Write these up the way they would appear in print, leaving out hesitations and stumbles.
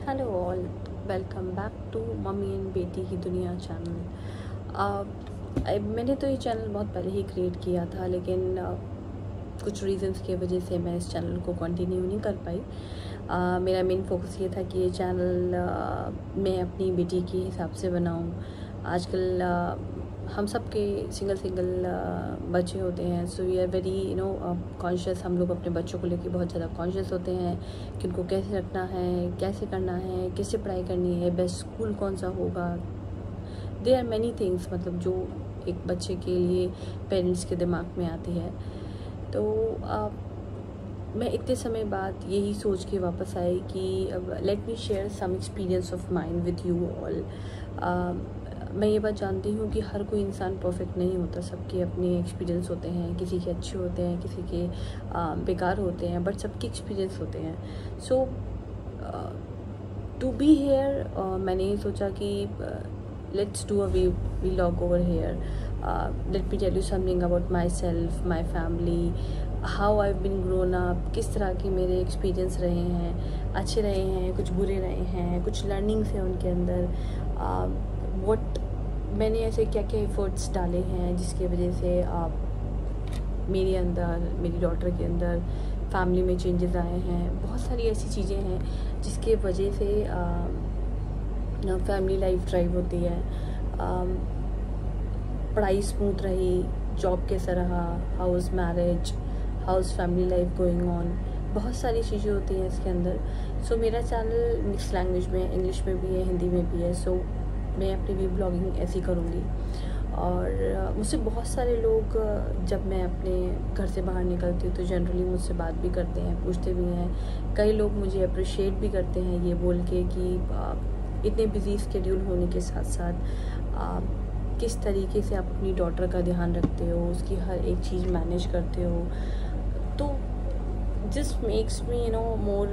Hello all, welcome back to mummy and बेटी की दुनिया चैनल। मैंने तो ये चैनल बहुत पहले ही क्रिएट किया था, लेकिन कुछ रीज़न्स की वजह से मैं इस चैनल को कंटिन्यू नहीं कर पाई। मेरा मेन फोकस ये था कि ये चैनल मैं अपनी बेटी के हिसाब से बनाऊं। आजकल हम सब के सिंगल बच्चे होते हैं, so we are very conscious. हम लोग अपने बच्चों को लेकर बहुत ज़्यादा कॉन्शियस होते हैं कि उनको कैसे रखना है, कैसे करना है, कैसे पढ़ाई करनी है, बेस्ट स्कूल कौन सा होगा। देयर आर मैनी थिंग्स, मतलब जो एक बच्चे के लिए पेरेंट्स के दिमाग में आती है। तो मैं इतने समय बाद यही सोच के वापस आई कि let me share some experience of mind with you all. मैं ये बात जानती हूँ कि हर कोई इंसान परफेक्ट नहीं होता, सबके अपने एक्सपीरियंस होते हैं, किसी के अच्छे होते हैं, किसी के बेकार होते हैं, बट सबके एक्सपीरियंस होते हैं। सो टू बी हेयर मैंने ये सोचा कि let's do a vlog over here. Let me tell you something about myself, my family, how I been grown up, किस तरह के मेरे एक्सपीरियंस रहे हैं, अच्छे रहे हैं, कुछ बुरे रहे हैं, कुछ लर्निंग्स हैं उनके अंदर, व्हाट मैंने ऐसे क्या क्या एफर्ट्स डाले हैं जिसकी वजह से मेरे अंदर, मेरी डॉटर के अंदर, फैमिली में चेंजेस आए हैं। बहुत सारी ऐसी चीज़ें हैं जिसके वजह से फैमिली लाइफ ड्राइव होती है। पढ़ाई स्मूथ रही, जॉब कैसा रहा, house marriage, house family life going on, बहुत सारी चीज़ें होती हैं इसके अंदर। सो मेरा चैनल मिक्स लैंग्वेज में, इंग्लिश में भी है, हिंदी में भी है। सो मैं अपनी भी ब्लॉगिंग ऐसी करूँगी। और मुझसे बहुत सारे लोग, जब मैं अपने घर से बाहर निकलती हूँ तो जनरली मुझसे बात भी करते हैं, पूछते भी हैं। कई लोग मुझे अप्रिशिएट भी करते हैं ये बोल के कि इतने बिजी स्केड्यूल होने के साथ साथ किस तरीके से आप अपनी डॉटर का ध्यान रखते हो, उसकी हर एक चीज़ मैनेज करते हो। तो just makes me more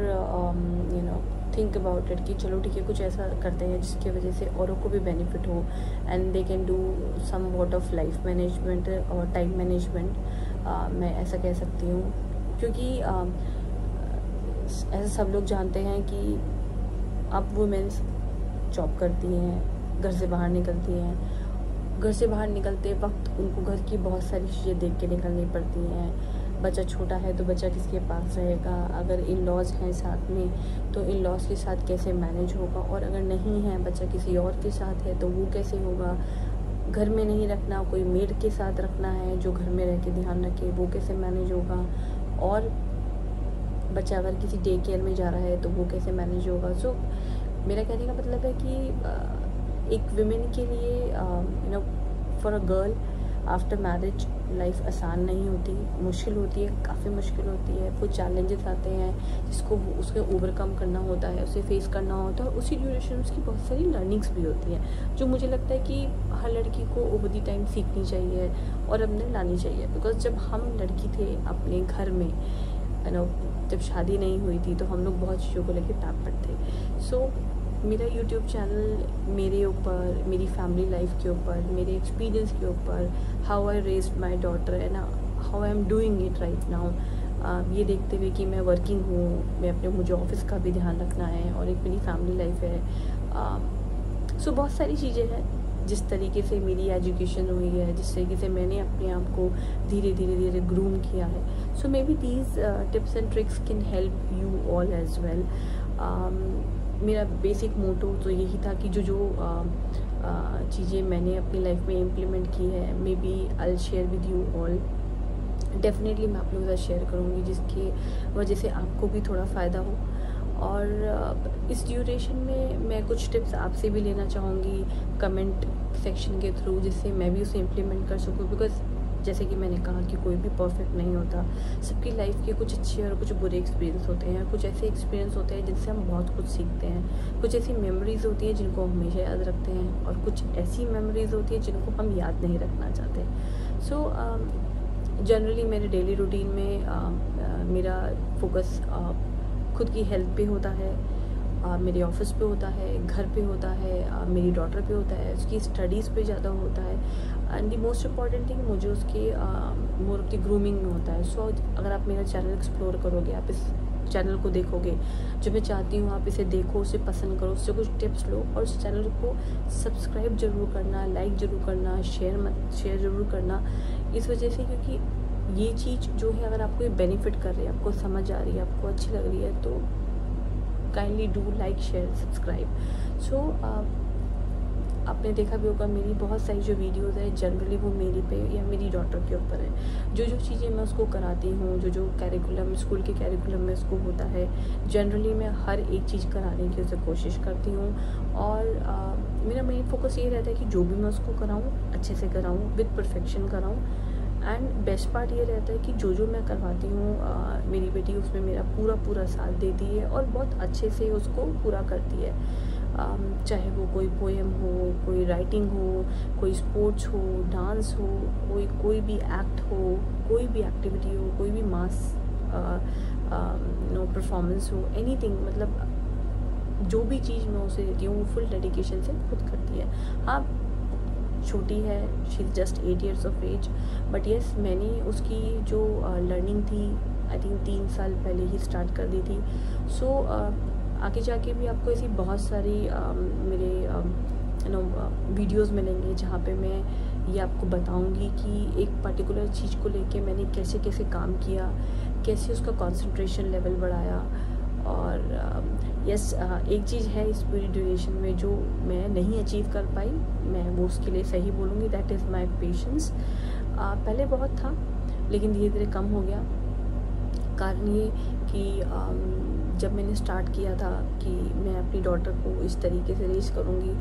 think about it कि चलो ठीक है, कुछ ऐसा करते हैं जिसकी वजह से औरों को भी बेनिफिट हो and they can do somewhat of life management और टाइम मैनेजमेंट, मैं ऐसा कह सकती हूँ। क्योंकि ऐसा सब लोग जानते हैं कि अब वुमेन्स जॉब करती हैं, घर से बाहर निकलती हैं, घर से बाहर निकलते वक्त उनको घर की बहुत सारी चीज़ें देख के निकलनी पड़ती हैं। बच्चा छोटा है तो बच्चा किसके पास रहेगा, अगर इन लॉज हैं साथ में तो इन लॉज के साथ कैसे मैनेज होगा, और अगर नहीं है, बच्चा किसी और के साथ है तो वो कैसे होगा। घर में नहीं रखना, कोई मेड के साथ रखना है जो घर में रह के ध्यान रखे, वो कैसे मैनेज होगा। और बच्चा अगर किसी डे केयर में जा रहा है तो वो कैसे मैनेज होगा। सो मेरा कहने का मतलब है कि एक विमेन के लिए for a girl after marriage life आसान नहीं होती, मुश्किल होती है, काफ़ी मुश्किल होती है। कुछ चैलेंजेस आते हैं जिसको उसके ओवरकम करना होता है, उसे फेस करना होता है। उसी ड्यूरेशन उसकी बहुत सारी लर्निंग्स भी होती हैं जो मुझे लगता है कि हर लड़की को ओवर द टाइम सीखनी चाहिए और अपने लानी चाहिए। बिकॉज जब हम लड़की थे अपने घर में, जब शादी नहीं हुई थी तो हम लोग बहुत चीज़ों को लेकर पैम्पर्ड थे। सो मेरा यूट्यूब चैनल मेरे ऊपर, मेरी फैमिली लाइफ के ऊपर, मेरे एक्सपीरियंस के ऊपर, how I raised my daughter and how I am doing it right now, ये देखते हुए कि मैं वर्किंग हूँ, मैं अपने, मुझे ऑफिस का भी ध्यान रखना है और एक मेरी फैमिली लाइफ है। सो बहुत सारी चीज़ें हैं। जिस तरीके से मेरी एजुकेशन हुई है, जिस तरीके से मैंने अपने आप को धीरे धीरे ग्रूम किया है, so maybe these tips and tricks can help you all as well. मेरा बेसिक मोटो तो यही था कि जो चीज़ें मैंने अपनी लाइफ में इम्प्लीमेंट की है, maybe I share with you all. Definitely मैं आप लोगों के साथ शेयर करूँगी जिसकी वजह से आपको भी थोड़ा फ़ायदा हो। और इस ड्यूरेशन में मैं कुछ टिप्स आपसे भी लेना चाहूँगी कमेंट सेक्शन के थ्रू, जिससे मैं भी उसे इम्प्लीमेंट कर सकूँ। बिकॉज जैसे कि मैंने कहा कि कोई भी परफेक्ट नहीं होता, सबकी लाइफ के कुछ अच्छे और कुछ बुरे एक्सपीरियंस होते हैं। कुछ ऐसे एक्सपीरियंस होते हैं जिनसे हम बहुत कुछ सीखते हैं, कुछ ऐसी मेमोरीज़ होती हैं जिनको हम हमेशा याद रखते हैं, और कुछ ऐसी मेमोरीज़ होती हैं जिनको हम याद नहीं रखना चाहते। सो जनरली मेरे डेली रूटीन में मेरा फोकस खुद की हेल्थ पे होता है, मेरे ऑफिस पे होता है, घर पे होता है, मेरी डॉटर पे होता है, उसकी स्टडीज़ पे ज़्यादा होता है, and the most important thing मुझे उसकी मोर ऑफ द ग्रूमिंग में होता है। सो अगर आप मेरा चैनल एक्सप्लोर करोगे, आप इस चैनल को देखोगे, जो मैं चाहती हूँ आप इसे देखो, उसे पसंद करो, उससे कुछ टिप्स लो, और उस चैनल को सब्सक्राइब जरूर करना, लाइक जरूर करना, शेयर जरूर करना। इस वजह से क्योंकि ये चीज़ जो है अगर आपको ये बेनिफिट कर रही है, आपको समझ आ रही है, आपको अच्छी लग रही है, तो kindly do like, share, subscribe. So आपने देखा भी होगा मेरी बहुत सारी जो वीडियोस है जनरली वो मेरी पे या मेरी डॉटर के ऊपर है। जो चीज़ें मैं उसको कराती हूँ, जो कैरिकुलम स्कूल के कैरिकुलम में उसको होता है, जनरली मैं हर एक चीज़ कराने की उसे कोशिश करती हूँ। और मेरा मेन फोकस ये रहता है कि जो भी मैं उसको कराऊँ अच्छे से कराऊँ, विद परफेक्शन कराऊँ। एंड बेस्ट पार्ट ये रहता है कि जो मैं करवाती हूँ मेरी बेटी उसमें मेरा पूरा साथ देती है और बहुत अच्छे से उसको पूरा करती है। चाहे वो कोई पोएम हो, कोई राइटिंग हो, कोई स्पोर्ट्स हो, डांस हो, कोई भी एक्ट हो, कोई भी एक्टिविटी हो, कोई भी मास परफॉर्मेंस हो, एनीथिंग, मतलब जो भी चीज़ मैं उसे देती हूँ वो फुल डेडिकेशन से खुद करती है। हाँ, छोटी है, she is just 8 years of age, but yes मैंने उसकी जो लर्निंग थी आई थिंक 3 साल पहले ही स्टार्ट कर दी थी। सो आगे जाके भी आपको ऐसी बहुत सारी मेरे वीडियोस मिलेंगे जहाँ पे मैं ये आपको बताऊंगी कि एक पर्टिकुलर चीज़ को लेके मैंने कैसे कैसे काम किया, कैसे उसका कंसंट्रेशन लेवल बढ़ाया। और यस एक चीज़ है इस पूरी ड्यूरेशन में जो मैं नहीं अचीव कर पाई, मैं वो उसके लिए सही बोलूँगी, दैट इज़ माई पेशेंस। पहले बहुत था लेकिन धीरे धीरे कम हो गया। कारण ये कि जब मैंने स्टार्ट किया था कि मैं अपनी डॉटर को इस तरीके से रेज करूँगी,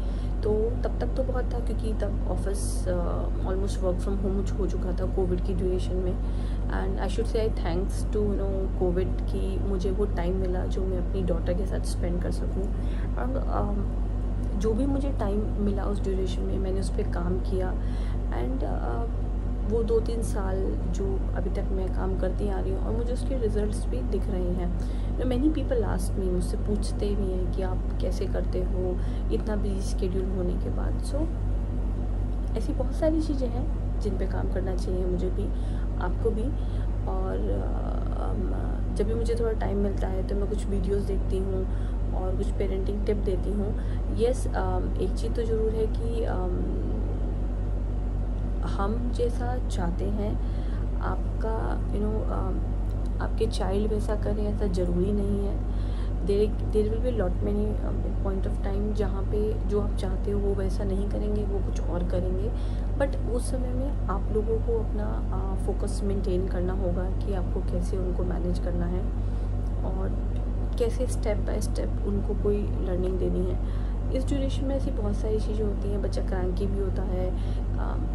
तो तब तक तो बहुत था क्योंकि तब office almost work from home हो चुका था कोविड की ड्यूरेशन में। And I should say I thanks to Covid कि मुझे वो टाइम मिला जो मैं अपनी डॉटर के साथ स्पेंड कर सकूँ। और जो भी मुझे टाइम मिला उस ड्यूरेशन में मैंने उस पर काम किया। एंड वो 2-3 साल जो अभी तक मैं काम करती आ रही हूँ और मुझे उसके रिजल्ट्स भी दिख रहे हैं। मैनी पीपल आस्क मी, मुझसे पूछते भी हैं कि आप कैसे करते हो इतना बिजी शेड्यूल होने के बाद। सो ऐसी बहुत सारी चीज़ें हैं जिन पे काम करना चाहिए मुझे भी, आपको भी। और जब भी मुझे थोड़ा टाइम मिलता है तो मैं कुछ वीडियोस देखती हूँ और कुछ पेरेंटिंग टिप देती हूँ। यस एक चीज़ तो ज़रूर है कि हम जैसा चाहते हैं आपका आपके चाइल्ड वैसा करें ऐसा ज़रूरी नहीं है। There will be lot many point of time जहाँ पे जो आप चाहते हो वो वैसा नहीं करेंगे, वो कुछ और करेंगे। बट उस समय में आप लोगों को अपना फोकस मेंटेन करना होगा कि आपको कैसे उनको मैनेज करना है और कैसे स्टेप बाय स्टेप उनको कोई लर्निंग देनी है। इस ड्यूरेशन में ऐसी बहुत सारी चीज़ें होती हैं, बच्चा क्रैंकी भी होता है,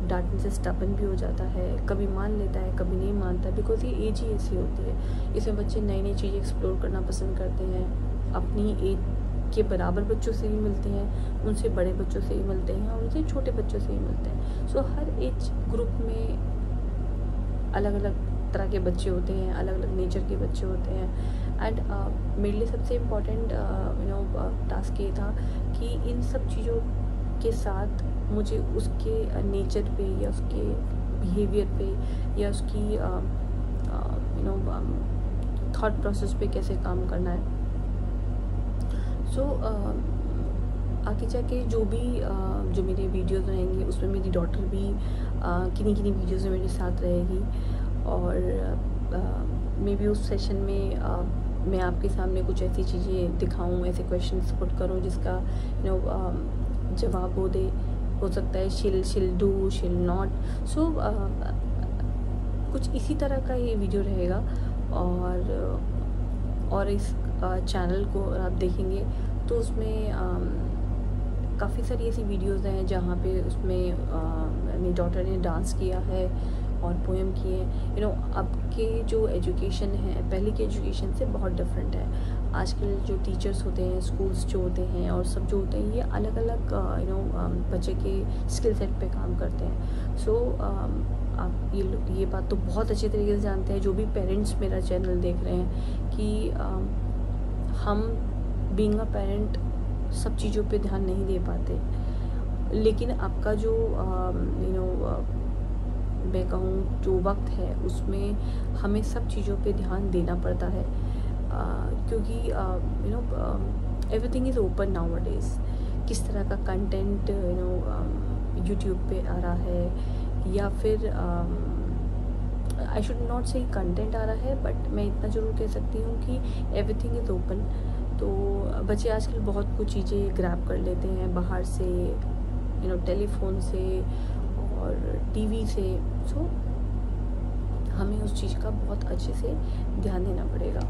डांटने से स्टबन भी हो जाता है, कभी मान लेता है कभी नहीं मानता, बिकॉज ये एज ही ऐसी होती है। इसमें बच्चे नई नई चीज़ें एक्सप्लोर करना पसंद करते हैं, अपनी एज के बराबर बच्चों से भी मिलते हैं, उनसे बड़े बच्चों से भी मिलते हैं और उनसे छोटे बच्चों से भी मिलते हैं। सो हर एज ग्रुप में अलग अलग तरह के बच्चे होते हैं, अलग अलग नेचर के बच्चे होते हैं। एंड मेरे लिए सबसे इम्पॉर्टेंट टास्क ये था कि इन सब चीज़ों के साथ मुझे उसके नेचर पे या उसके बिहेवियर पे या उसकी थॉट प्रोसेस पे कैसे काम करना है। सो आगे जाके जो मेरे वीडियोस रहेंगे उसमें मेरी डॉटर भी किन्हीं वीडियोस में मेरे साथ रहेगी। और मे बी उस सेशन में मैं आपके सामने कुछ ऐसी चीज़ें दिखाऊं, ऐसे क्वेश्चंस पुट करूं जिसका जवाब वो दे। हो सकता है शिल डू, शिल नॉट। सो कुछ इसी तरह का ये वीडियो रहेगा। और इस चैनल को आप देखेंगे तो उसमें काफ़ी सारी ऐसी वीडियोस हैं जहाँ पे उसमें मेरी डॉटर ने डांस किया है और पोएम किए। अब के जो एजुकेशन है पहले के एजुकेशन से बहुत डिफरेंट है। आजकल जो टीचर्स होते हैं, स्कूल्स जो होते हैं और सब जो होते हैं, ये अलग अलग बच्चे के स्किल सेट पे काम करते हैं। सो आप ये बात तो बहुत अच्छी तरीके से जानते हैं जो भी पेरेंट्स मेरा चैनल देख रहे हैं कि हम बीइंग अ पेरेंट सब चीज़ों पे ध्यान नहीं दे पाते, लेकिन आपका जो मैं कहूँ जो वक्त है उसमें हमें सब चीज़ों पे ध्यान देना पड़ता है। क्योंकि everything is open now days. किस तरह का कंटेंट यूट्यूब पे आ रहा है, या फिर आई शुड नॉट से कंटेंट आ रहा है, बट मैं इतना ज़रूर कह सकती हूँ कि एवरीथिंग इज़ ओपन। तो बच्चे आजकल बहुत कुछ चीज़ें ग्रैब कर लेते हैं बाहर से, टेलीफोन से और टीवी से। सो हमें उस चीज़ का बहुत अच्छे से ध्यान देना पड़ेगा।